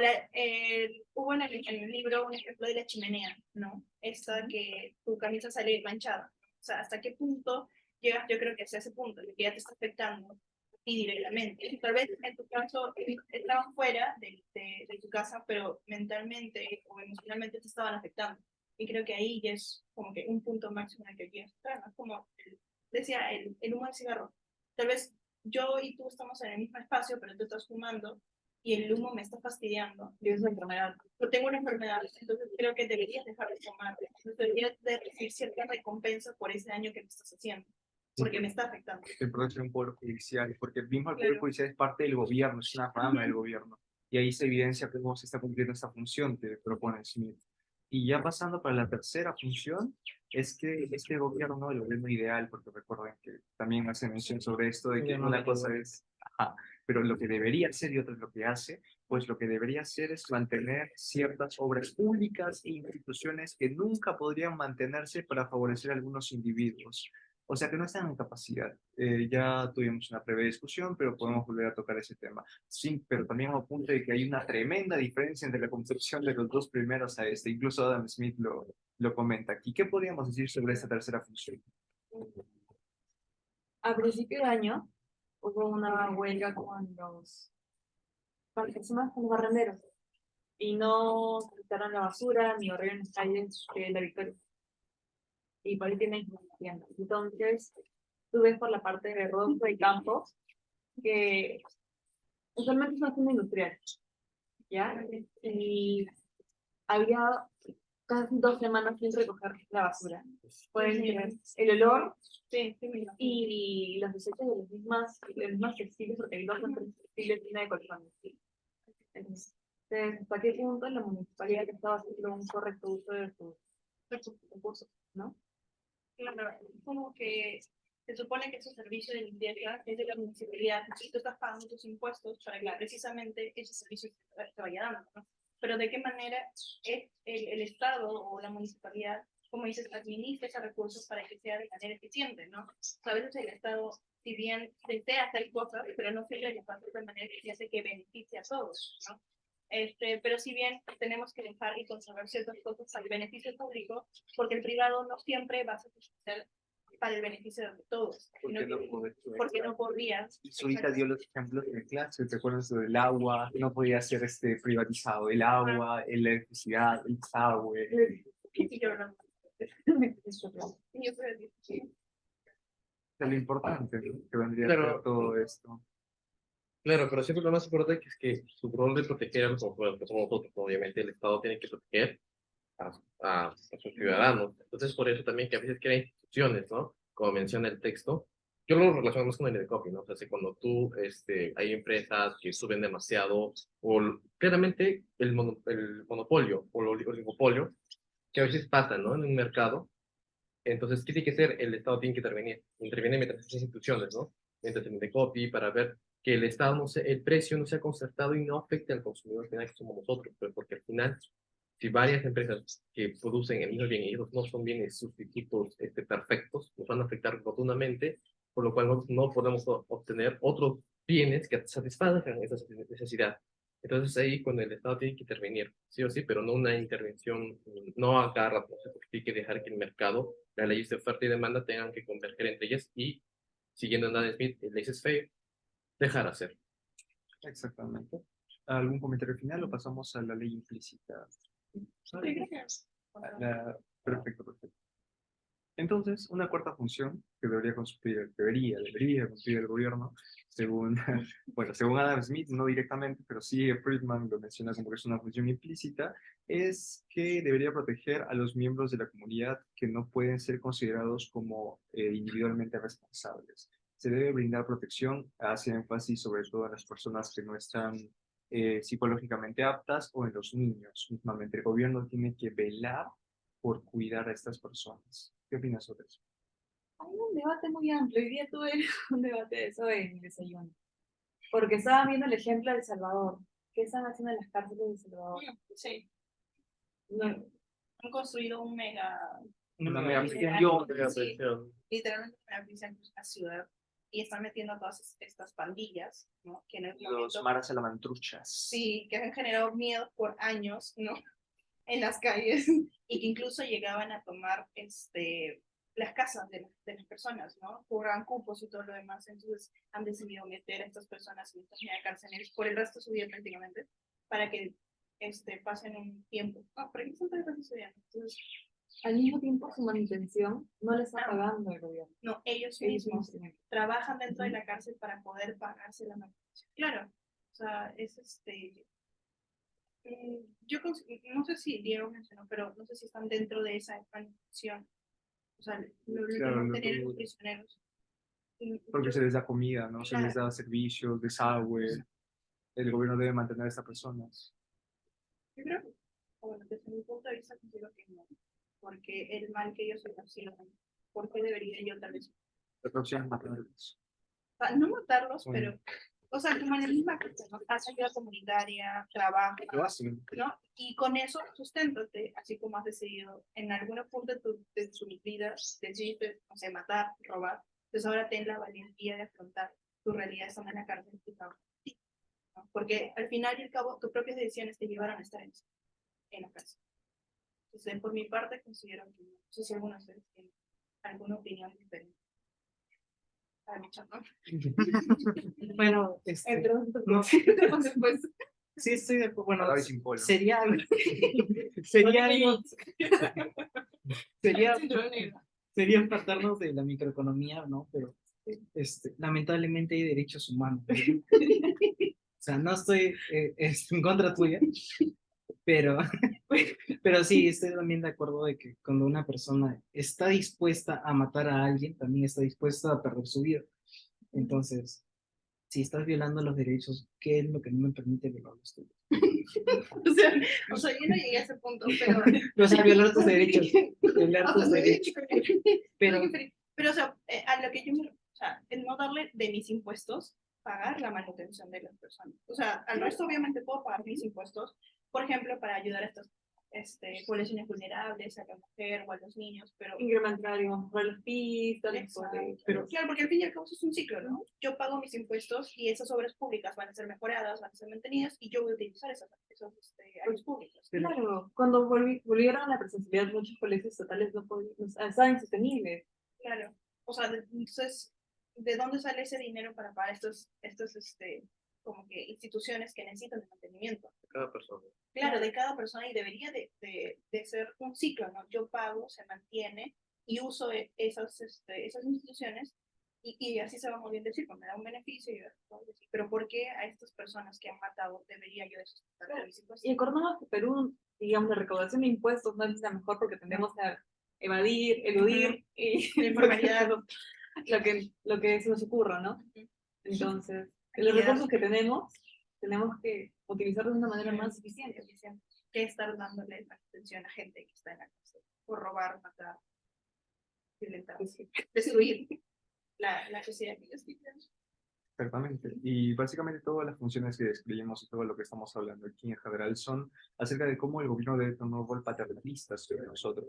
hubo en el libro un ejemplo de la chimenea, ¿no? Esta que tu camisa sale manchada. O sea, ¿hasta qué punto llegas? Yo creo que hacia ese punto, de que ya te está afectando y directamente. Tal vez en tu caso estaban fuera de tu casa, pero mentalmente o emocionalmente te estaban afectando. Y creo que ahí ya es como que un punto máximo en el que quieres estar, ¿no? Como decía, el humo del cigarro. Tal vez yo y tú estamos en el mismo espacio, pero tú estás fumando y el humo me está fastidiando. yo soy enfermedad. Yo tengo una enfermedad, entonces creo que deberías dejar de fumar. Entonces deberías de recibir cierta recompensa por ese daño que me estás haciendo, porque me está afectando. El proceso de un poder judicial, porque el mismo Claro. poder judicial es parte del gobierno, es una rama del gobierno, y ahí se evidencia cómo se está cumpliendo esta función que propone Smith. Y ya pasando para la tercera función, es que este gobierno, el gobierno ideal, porque recuerden que también hace mención sobre esto, de que una cosa es, ajá, pero lo que debería hacer y otra es lo que hace, pues lo que debería hacer es mantener ciertas obras públicas e instituciones que nunca podrían mantenerse para favorecer a algunos individuos. O sea que no están en capacidad. Ya tuvimos una breve discusión, pero podemos volver a tocar ese tema. Sí, pero también apunta de que hay una tremenda diferencia entre la concepción de los dos primeros a este. Incluso Adam Smith lo comenta aquí. ¿Qué podríamos decir sobre esta tercera función? A principio de año hubo una huelga con los barrenderos y no quitaron la basura ni barrieron las calles de la Victoria. Y por ahí tienen tiendas. Entonces, tú ves por la parte de Rodolfo y Campos que usualmente es una zona industrial, ¿ya? Y había casi 2 semanas sin recoger la basura. Pueden tener el olor y los desechos de las mismas textiles, porque hay dos textiles llenas de colchones. Entonces, ¿hasta qué punto la municipalidad estaba haciendo un correcto uso de sus recursos, ¿no? Claro, es como que se supone que ese servicio de limpieza es de la municipalidad y tú estás pagando tus impuestos para que precisamente ese servicio te vaya dando, ¿no? Pero ¿de qué manera es el Estado o la municipalidad, como dices, administra esos recursos para que sea de manera eficiente, ¿no? O sea, a veces el Estado, si bien desea hacer cosas, pero no siempre lo hace de manera eficiente que beneficie a todos, ¿no? Pero si bien tenemos que dejar y conservar ciertas cosas para el beneficio público, porque el privado no siempre va a satisfacer para el beneficio de todos, ¿Por qué no poder? porque no podrías. Y Zurita dio los ejemplos en clase, ¿te acuerdas del agua? No podía ser privatizado el agua, la electricidad, el desagüe. Y yo no. Y yo creo que sí. Es lo importante, ¿no? Que vendría a Claro. ser todo esto. Claro, pero siempre lo más importante es que su rol de proteger a los pueblos, que somos nosotros, obviamente el Estado tiene que proteger a sus ciudadanos. Entonces, por eso también que a veces crea instituciones, ¿no? Como menciona el texto, yo lo relacionamos con el de copy, ¿no? O sea, si cuando tú, hay empresas que suben demasiado, claramente el monopolio o el oligopolio, que a veces pasa, ¿no? En un mercado, entonces, ¿qué tiene que hacer? El Estado tiene que interviene mientras esas instituciones, ¿no? Mientras el de copy para ver que el Estado no el precio no sea concertado y no afecte al consumidor final que somos nosotros, pues porque al final si varias empresas que producen el mismo bien y ellos no son bienes sustitutos perfectos, nos van a afectar rotundamente, por lo cual no podemos obtener otros bienes que satisfagan esa necesidad. Entonces ahí cuando el Estado tiene que intervenir, sí o sí, pero no una intervención, no a cada rato, porque tiene que dejar que el mercado, las leyes de oferta y demanda tengan que converger entre ellas y, siguiendo a Adam Smith, el laissez-faire, dejar hacer. Exactamente. ¿Algún comentario final o pasamos a la ley implícita? Perfecto, perfecto. Entonces, una cuarta función que debería cumplir el gobierno, según, bueno, según Adam Smith, no directamente, pero sí Friedman lo menciona como que es una función implícita, es que debería proteger a los miembros de la comunidad que no pueden ser considerados como individualmente responsables. Se debe brindar protección, hace énfasis sobre todo en las personas que no están psicológicamente aptas o en los niños. Mismamente, el gobierno tiene que velar por cuidar a estas personas. ¿Qué opinas sobre eso? Hay un debate muy amplio. Hoy día tuve un debate de eso en el desayuno. Porque estaba viendo el ejemplo de El Salvador. ¿Qué están haciendo en las cárceles de El Salvador? Sí, No, han construido un mega, Una mega prisión. Sí. Literalmente una prisión en la ciudad y están metiendo a todas estas pandillas, ¿no? Que en el Los momento, maras salamantruchas. sí, que han generado miedo por años, ¿no? En las calles y que incluso llegaban a tomar las casas de las personas, ¿no? Cobraban cupos y todo lo demás, entonces han decidido meter a estas personas en estas cárceles por el resto de su vida prácticamente, para que pasen un tiempo. No, pero aquí son todos los estudiantes, entonces, al mismo tiempo, su manutención no le está Ah. pagando el gobierno. no, ellos Ellos mismos mismos. trabajan dentro de la cárcel para poder pagarse la manutención. Claro, o sea, es yo no sé si Diego mencionó, pero no sé si están dentro de esa manutención. O sea, lo Claro, de lo mantener a que- los prisioneros. Porque se les da comida, ¿no? Se les da servicios, desagüe. El gobierno debe mantener a estas personas. Yo creo Bueno, desde mi punto de vista considero que no, porque el mal que ellos ocasionan, ¿por qué debería yo tal vez, La próxima matarlos. o sea, no matarlos, Bueno. pero, o sea, como en la misma cosa, ¿no? Haz ayuda comunitaria, trabaja, Lo hacen. ¿no? Y con eso susténtate, así como has decidido en algún punto de tu vida, decidiste, o sea, matar, robar, pues ahora ten la valentía de afrontar tu realidad estando en la cárcel, ¿no? Porque al final y al cabo, tus propias decisiones te llevaron a estar en la cárcel. Entonces, por mi parte, considero que no. No sé si alguno de ustedes tiene alguna opinión diferente. A mi chat, ¿no? Bueno, no, Después, sí estoy de acuerdo. Bueno, Árabe sin polo. sería algo, sería algo, sería, sería apartarnos de la microeconomía, ¿no? Pero lamentablemente hay derechos humanos, ¿no? O sea, no estoy en contra tuya, pero, pero sí, estoy también de acuerdo de que cuando una persona está dispuesta a matar a alguien, también está dispuesta a perder su vida. Entonces, si estás violando los derechos, ¿qué es lo que no me permite violar los tuyos? O sea, yo no llegué a ese punto, pero... O sea, violar tus derechos, violar tus derechos. Pero, Pero, o sea, a lo que yo me... O sea, el no darle de mis impuestos, pagar la manutención de las personas. O sea, al resto obviamente puedo pagar mis impuestos, por ejemplo, para ayudar a estas poblaciones vulnerables, a la mujer o a los niños, pero... incrementar, digamos, por las pistas, Pero claro, porque al fin y al cabo eso es un ciclo, ¿no? Yo pago mis impuestos y esas obras públicas van a ser mejoradas, van a ser mantenidas y yo voy a utilizar esos áreas públicas. claro, cuando volvieron a la presencialidad, muchos colegios estatales no podían, estaban insostenibles. Claro. O sea, entonces, ¿de dónde sale ese dinero para pagar como que instituciones que necesitan de mantenimiento? Cada persona. Claro, de cada persona y debería de ser un ciclo, ¿no? Yo pago, se mantiene y uso esas instituciones y así se va moviendo el ciclo, me da un beneficio y pero ¿por qué a estas personas que han matado debería yo de sustentar mis impuestos? Y acordamos que Perú, digamos, la recaudación de impuestos no es la mejor porque tendemos a evadir, eludir y La informalidad. lo que se nos ocurra, ¿no? Entonces, los Equidad. recursos que tenemos que utilizarlos de una manera más eficiente. Que estar dándole atención a gente que está en la cárcel por robar, matar, violentar, destruir la sociedad que ellos viven. Exactamente. Y básicamente todas las funciones que describimos y todo lo que estamos hablando aquí en general son acerca de cómo el gobierno debe tomar un rol paternalista sobre nosotros.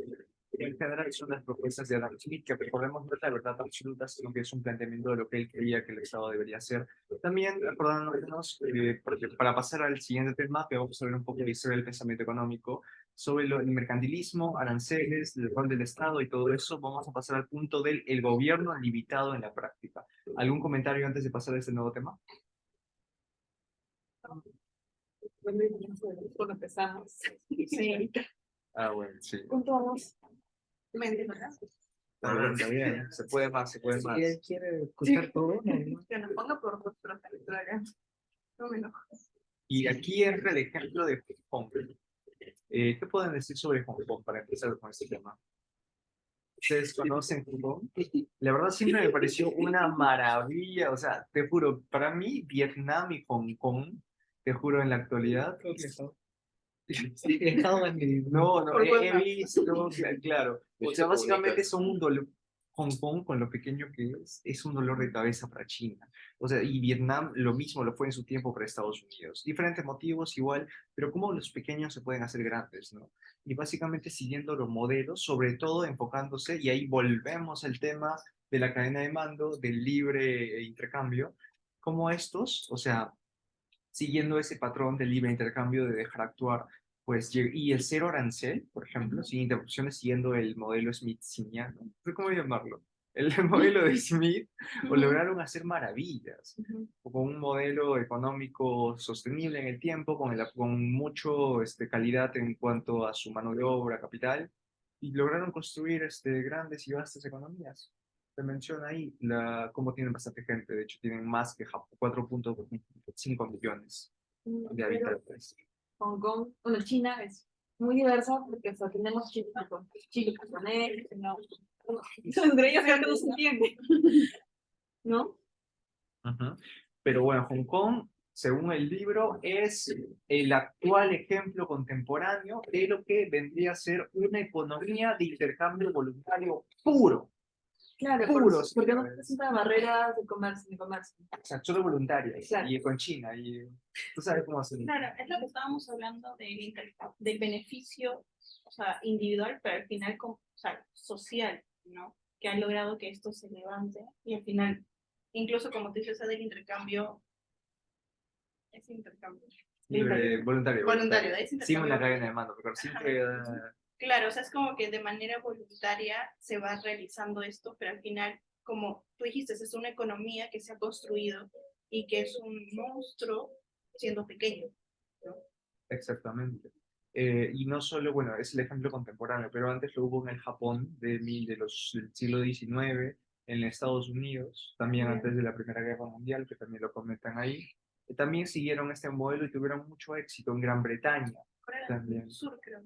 En general son las propuestas de Adam Smith, que recordemos no es la verdad absoluta, sino que es un planteamiento de lo que él creía que el Estado debería hacer. También acordándonos, porque para pasar al siguiente tema, que vamos a ver un poco de historia del pensamiento económico, sobre el mercantilismo, aranceles, el rol del Estado y todo eso, vamos a pasar al punto del el gobierno limitado en la práctica. ¿Algún comentario antes de pasar a este nuevo tema? Cuando empezamos. Sí. Ah, bueno, sí. ¿Cuánto vamos? Está bien. Se puede más, se puede más. si él quiere escuchar todo, ¿no? Que nos ponga por rostro no me enojo. Y aquí entra el ejemplo de Hong Kong. ¿Qué pueden decir sobre Hong Kong para empezar con este tema? ¿Ustedes conocen Hong Kong? La verdad siempre me pareció una maravilla, o sea, te juro, para mí Vietnam y Hong Kong, te juro en la actualidad, Dejado en mi... no, Por he cuenta. visto, claro, o sea, básicamente son un dolor, Hong Kong, con lo pequeño que es un dolor de cabeza para China, o sea, y Vietnam lo mismo lo fue en su tiempo para Estados Unidos, diferentes motivos igual, pero cómo los pequeños se pueden hacer grandes, ¿no? Y básicamente siguiendo los modelos, sobre todo enfocándose, y ahí volvemos al tema de la cadena de mando, del libre intercambio, como estos, o sea, siguiendo ese patrón de libre intercambio, de dejar actuar, pues, y el cero arancel, por ejemplo, sin interrupciones, siguiendo el modelo smithsoniano, no sé cómo llamarlo, el modelo de Smith, o lograron hacer maravillas, o con un modelo económico sostenible en el tiempo, con mucho calidad en cuanto a su mano de obra, capital, y lograron construir grandes y vastas economías. Se menciona ahí cómo tienen bastante gente, de hecho tienen más que Japón, 4.5 millones de habitantes. Hong Kong, bueno, China es muy diversa porque o sea, tenemos Chile japonés, entre ellos creo que no se entiende, ¿no? Pero bueno, Hong Kong según el libro, es el actual ejemplo contemporáneo de lo que vendría a ser una economía de intercambio voluntario puro. Claro, Puro, porque no señores. presenta barreras de comercio ni comercio. O sea, solo voluntarias. Claro. Y con China. Y tú sabes cómo hacen. Claro, es lo que estábamos hablando del beneficio, o sea, individual, pero al final, o sea, social, ¿no? Que han logrado que esto se levante y al final, incluso como te dices, del intercambio, es intercambio. Libre, voluntario. Es Sin una intercambio. cadena de mando, pero siempre. Claro, o sea, es como que de manera voluntaria se va realizando esto, pero al final, como tú dijiste, es una economía que se ha construido y que es un monstruo siendo pequeño, ¿no? Exactamente. Y no solo, bueno, es el ejemplo contemporáneo, pero antes lo hubo en el Japón del siglo XIX, en Estados Unidos, también Bien. antes de la Primera Guerra Mundial, que también lo comentan ahí. También siguieron este modelo y tuvieron mucho éxito en Gran Bretaña Corea también. del Sur, creo.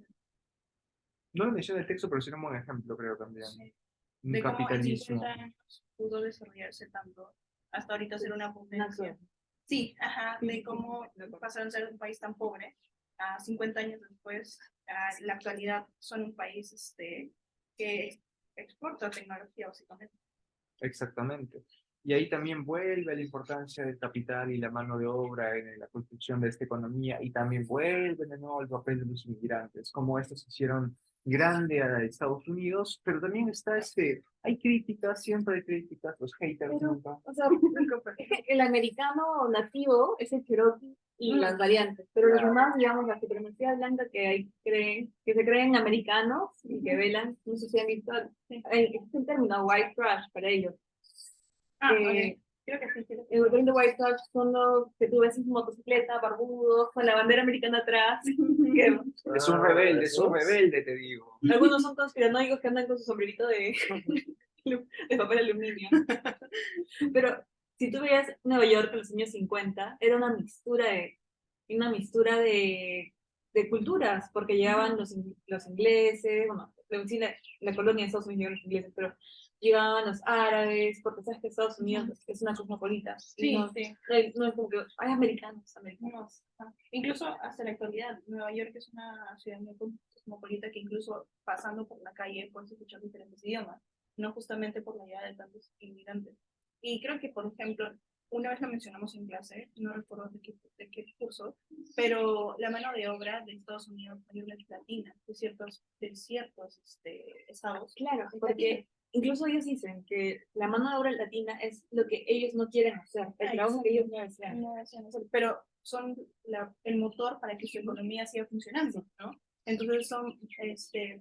No lo mencioné el texto, pero sí era un buen ejemplo, creo también. Sí. Un De cómo en capitalismo. 50 años pudo desarrollarse tanto, hasta ahorita ser una potencia. Nación. Sí, ajá, de cómo pasaron a ser un país tan pobre, a 50 años después, a la actualidad son un país que exporta tecnología, básicamente. Exactamente. Y ahí también vuelve la importancia del capital y la mano de obra en la construcción de esta economía y también vuelve de nuevo el papel de los inmigrantes, como estos hicieron grande a Estados Unidos, pero también está hay críticas, siempre hay críticas, los haters Pero, nunca. o sea, el americano nativo es el Cherokee y las variantes, pero los demás, digamos, la supremacía blanca que se creen americanos y que velan, no sé si han visto, es un término white trash para ellos. Ok. Creo que sí, creo que El movimiento de white trash son los que tú ves en su motocicleta, barbudos, con la bandera americana atrás. que Es un rebelde, te digo. algunos son conspiranoicos que andan con su sombrerito de papel aluminio. Pero si tú veías Nueva York en los años 50, era una mistura de culturas, porque llegaban los ingleses, bueno, sí, la colonia de Estados Unidos llegaban los ingleses, pero llegaban los árabes, porque sabes que Estados Unidos es una cosmopolita. Sí, no, sí. no es como que hay americanos. No, incluso hasta la actualidad, Nueva York es una ciudad muy cosmopolita que incluso pasando por la calle puedes escuchar diferentes idiomas, no justamente por la llegada de tantos inmigrantes. Y creo que, por ejemplo, una vez lo mencionamos en clase, no recuerdo de qué curso, pero la mano de obra de Estados Unidos es latina, de ciertos estados. Claro, porque incluso ellos dicen que la mano de obra latina es lo que ellos no quieren hacer, el trabajo que ellos no desean. No desean hacer, pero son el motor para que su economía siga funcionando, ¿no? Entonces son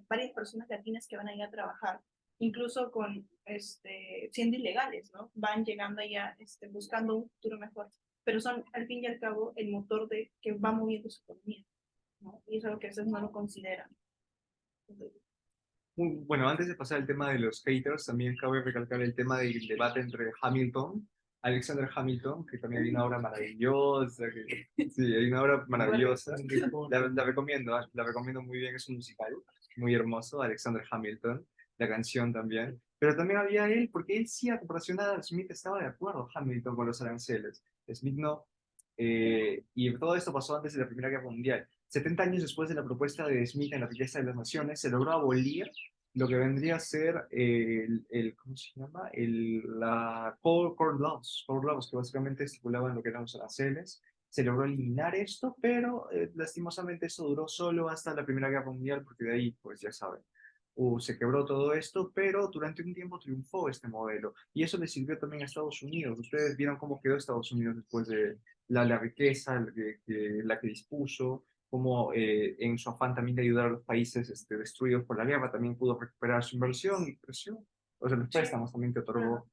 varias personas latinas que van a ir a trabajar, incluso siendo ilegales, ¿no? Van llegando allá buscando un futuro mejor, pero son al fin y al cabo el motor que va moviendo su economía, ¿no? Y eso es lo que a veces no lo consideran. Entonces, Bueno, antes de pasar al tema de los haters, también cabe recalcar el tema del debate entre Alexander Hamilton, que también hay una obra maravillosa, sí, hay una obra maravillosa, la recomiendo, la recomiendo muy bien, es un musical muy hermoso, Alexander Hamilton, la canción también, pero también había él, porque él sí, a comparación a Smith, estaba de acuerdo, Hamilton, con los aranceles, Smith no, y todo esto pasó antes de la Primera Guerra Mundial. 70 años después de la propuesta de Smith en la riqueza de las naciones, se logró abolir lo que vendría a ser ¿cómo se llama? La Core Laws, que básicamente estipulaban lo que eran los aranceles. Se logró eliminar esto, pero lastimosamente eso duró solo hasta la Primera Guerra Mundial, porque de ahí, pues ya saben, se quebró todo esto, pero durante un tiempo triunfó este modelo. Y eso le sirvió también a Estados Unidos. Ustedes vieron cómo quedó Estados Unidos después de la riqueza, la que dispuso, como en su afán también de ayudar a los países destruidos por la guerra, también pudo recuperar su inversión y creció, o sea, los préstamos también que otorgó.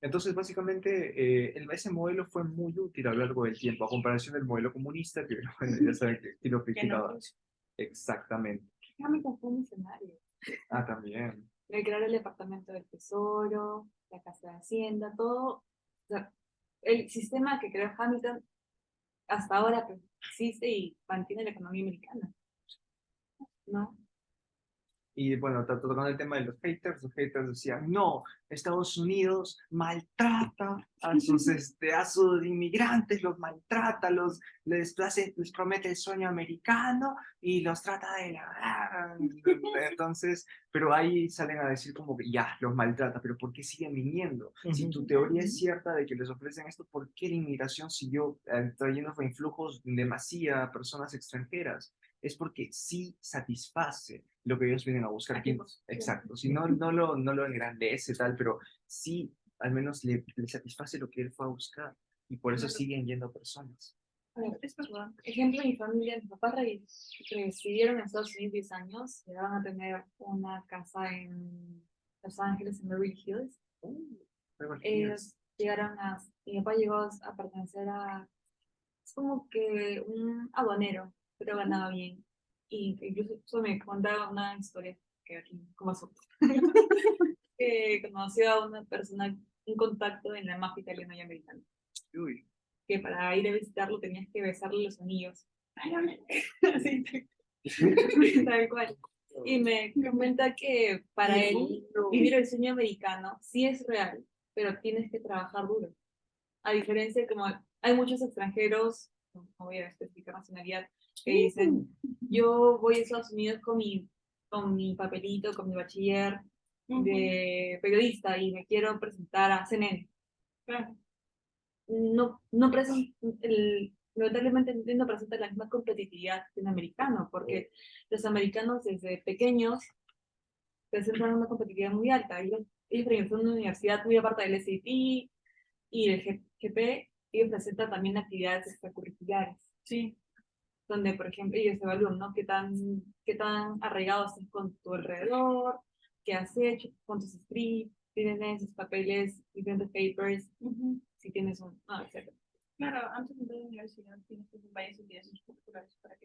Entonces, básicamente, ese modelo fue muy útil a lo largo del tiempo, a comparación del modelo comunista, que bueno, ya saben que lo criticaba. Exactamente. Hamilton fue un visionario. Ah, también. El crear el departamento del tesoro, la casa de hacienda, todo. O sea, el sistema que creó Hamilton hasta ahora pues, existe y mantiene la economía americana, ¿no? Y bueno, tocando el tema de los haters decían, no, Estados Unidos maltrata a sus inmigrantes, los maltrata, les promete el sueño americano y los trata de la... Entonces, pero ahí salen a decir como que ya, los maltrata, pero ¿por qué siguen viniendo? Si tu teoría es cierta de que les ofrecen esto, ¿por qué la inmigración siguió trayendo influjos de masía a personas extranjeras? Es porque sí satisface lo que ellos vienen a buscar. Exacto, si no lo engrandece tal, pero sí al menos le satisface lo que él fue a buscar y por eso siguen yendo personas. A ver, es verdad. Ejemplo, mi familia, mis papás residieron en Estados Unidos 10 años, llegaron a tener una casa en Los Ángeles, en Beverly Hills. Ellos llegaron mi papá llegó a pertenecer es como que un aduanero, pero ganaba bien. Y incluso eso me contaba una historia que aquí, como asunto, que conoció a una persona, un contacto en la mafia italiana y americana, Uy. que para ir a visitarlo tenías que besarle los anillos. Así, tal cual. Y me comenta que para él vivir el sueño americano sí es real, pero tienes que trabajar duro. A diferencia de como hay muchos extranjeros, no voy a especificar nacionalidad, que dicen, yo voy a Estados Unidos con mi papelito, con mi bachiller de periodista y me quiero presentar a CNN. No lamentablemente no presenta la misma competitividad que un americano, porque los americanos desde pequeños presentan una competitividad muy alta. Ellos son una universidad muy aparte del SAT y el GP, ellos presentan también actividades extracurriculares. Sí. Donde, por ejemplo, ellos evalúan, ¿no? Qué tan arraigados estás con tu alrededor, qué has hecho, cuántos scripts, tienes esos papeles, diferentes papers, si tienes etc. Claro, antes de entrar a la universidad tienes que hacer varias actividades culturales para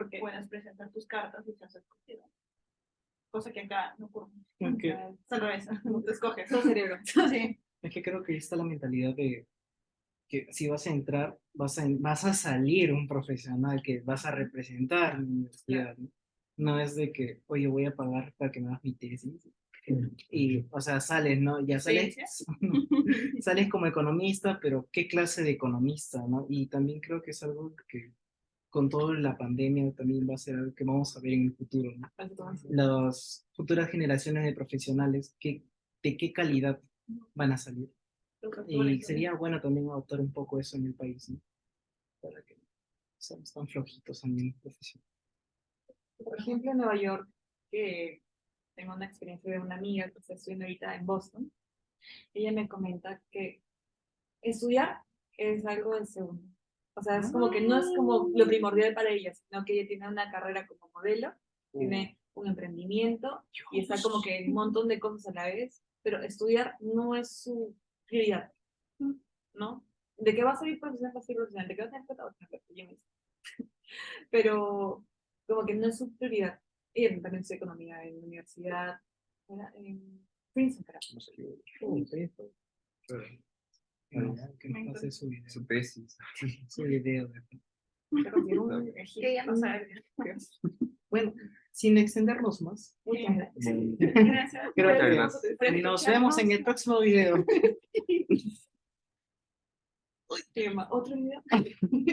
que puedas presentar tus cartas y seas escogido. Cosa que acá no ocurre. Okay. Es al revés, no te escoges. Todo cerebro. Sí. Es que creo que ahí está la mentalidad de que si vas a entrar, vas a salir un profesional que vas a representar la universidad, ¿no? No es de que, oye, voy a pagar para que me hagas mi tesis. Y, o sea, sales, ¿no? Ya sales, sales como economista, pero ¿qué clase de economista, no? Y también creo que es algo que con toda la pandemia también va a ser algo que vamos a ver en el futuro, ¿no? Las futuras generaciones de profesionales, ¿de qué calidad van a salir? Y sería bueno también adoptar un poco eso en el país, ¿no? Para que no seamos tan flojitos también profesionales. Por ejemplo, en Nueva York, que tengo una experiencia de una amiga que está estudiando ahorita en Boston, ella me comenta que estudiar es algo de segundo. O sea, es como que no es como lo primordial para ella, sino que ella tiene una carrera como modelo, tiene un emprendimiento y está como que un montón de cosas a la vez, pero estudiar no es su prioridad, ¿no? ¿De qué va a salir profesional? Va a ser profesional, ¿de qué va a tener plata? Va a tener plata, yo me sé. Pero como que no es su prioridad. Ella también estudia economía en la universidad, en Princeton, creo. Que nos pase su video, Su tesis. su video. Que ella no sabe. Bueno, sin extendernos más, Muchas gracias. Gracias. creo que nos vemos en el próximo video. Otro video.